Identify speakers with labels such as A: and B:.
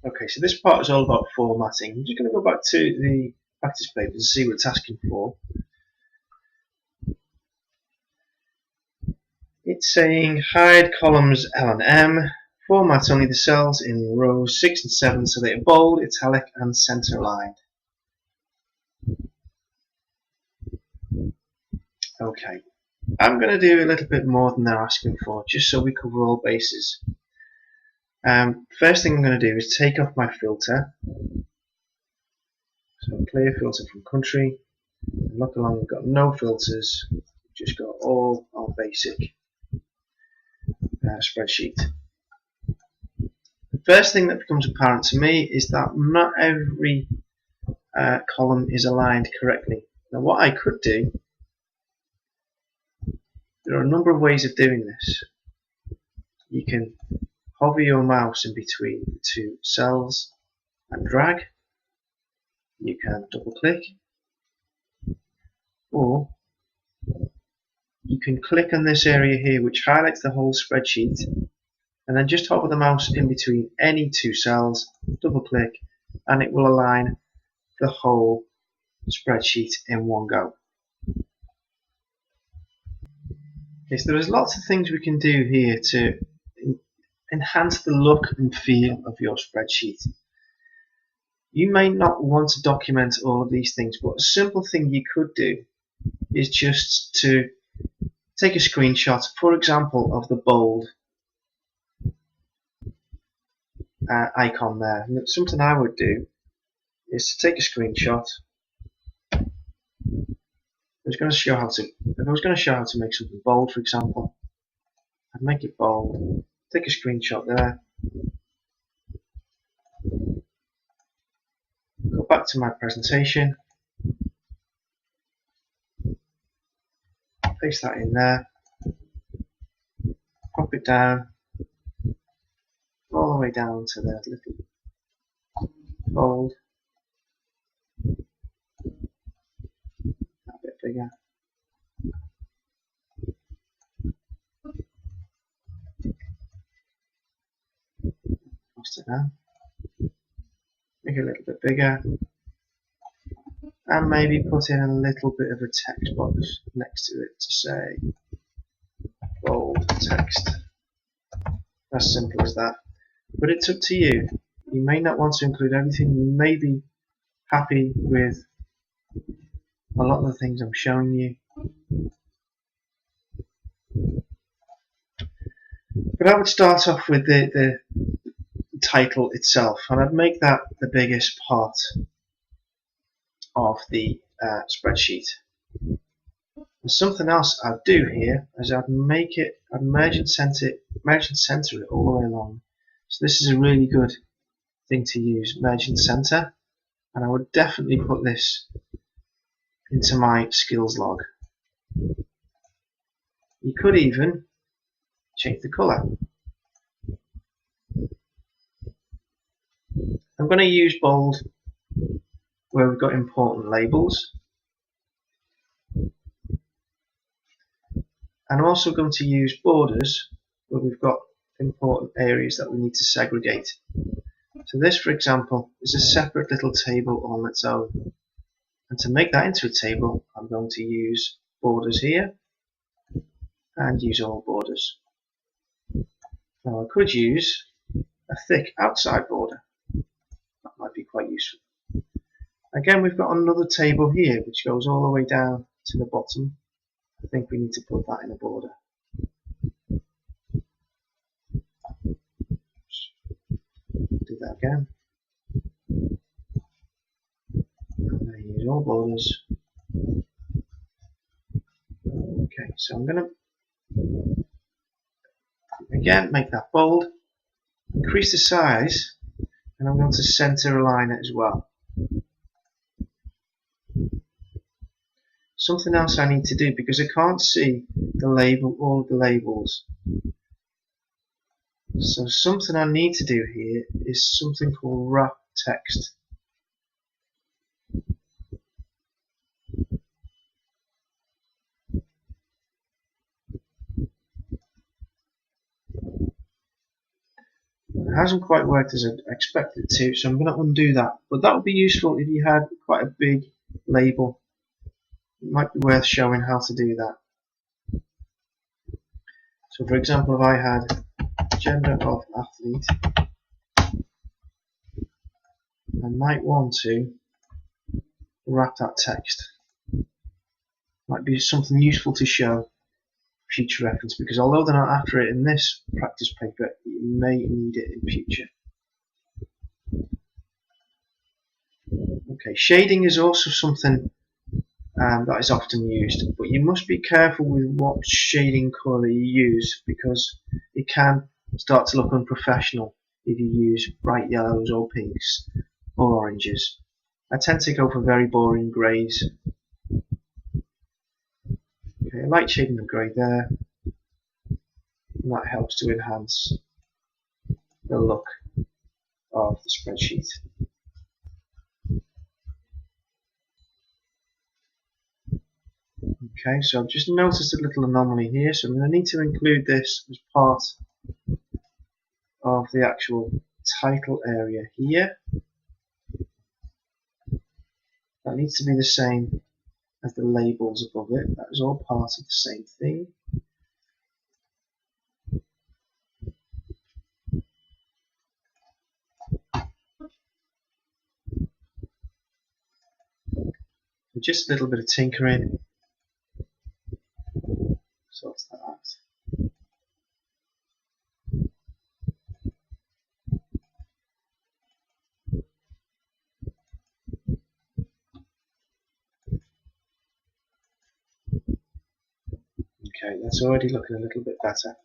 A: Okay, so this part is all about formatting. I'm just going to go back to the practice paper and see what it's asking for. It's saying hide columns L and M, format only the cells in rows 6 and 7 so they are bold, italic and center aligned. Okay, I'm going to do a little bit more than they're asking for, just so we cover all bases. First thing I'm going to do is take off my filter. So clear filter from country. And look along, we've got no filters, just got all our basic spreadsheet. The first thing that becomes apparent to me is that not every column is aligned correctly. Now what I could do, there are a number of ways of doing this. You can hover your mouse in between the two cells and drag. You can double click, or you can click on this area here which highlights the whole spreadsheet, and then just hover the mouse in between any two cells, double click, and it will align the whole spreadsheet in one go. Okay, so there's lots of things we can do here to enhance the look and feel of your spreadsheet. You may not want to document all of these things, but a simple thing you could do is just to take a screenshot, for example, of the bold icon there. And something I would do is to take a screenshot. If I was going to show how to make something bold, for example, I'd make it bold, take a screenshot there, go back to my presentation, paste that in there, pop it down, all the way down to that little bold, a bit bigger. It down, make it a little bit bigger, and maybe put in a little bit of a text box next to it to say bold text. As simple as that. But it's up to you. You may not want to include everything. You may be happy with a lot of the things I'm showing you. But I would start off with the title itself, and I'd make that the biggest part of the spreadsheet. And something else I'd do here is I'd merge and center it all the way along. So this is a really good thing to use, merge and center, and I would definitely put this into my skills log. You could even change the color. I'm going to use bold where we've got important labels. And I'm also going to use borders where we've got important areas that we need to segregate. So this, for example, is a separate little table on its own. And to make that into a table, I'm going to use borders here and use all borders. Now I could use a thick outside border. That might be quite useful. Again, we've got another table here which goes all the way down to the bottom. I think we need to put that in a border. Do that again. I'm going to use all borders. Okay, so I'm going to again make that bold, increase the size, and I'm going to center align it as well. Something else I need to do, because I can't see the label, all of the labels. So something I need to do here is something called wrap text. It hasn't quite worked as I expected it to, so I'm going to undo that. But that would be useful if you had quite a big label. It might be worth showing how to do that. So for example, if I had gender of athlete, I might want to wrap that text. Might be something useful to show future reference, because although they're not after it in this practice paper, you may need it in future. Okay, shading is also something that is often used, but you must be careful with what shading colour you use, because it can start to look unprofessional if you use bright yellows or pinks or oranges. I tend to go for very boring greys. Okay, light shading of grey there, and that helps to enhance the look of the spreadsheet. Okay, so I've just noticed a little anomaly here, so I'm going to need to include this as part of the actual title area here. That needs to be the same as the labels above it. That is all part of the same thing. Just a little bit of tinkering sorts that out. Okay, that's already looking a little bit better.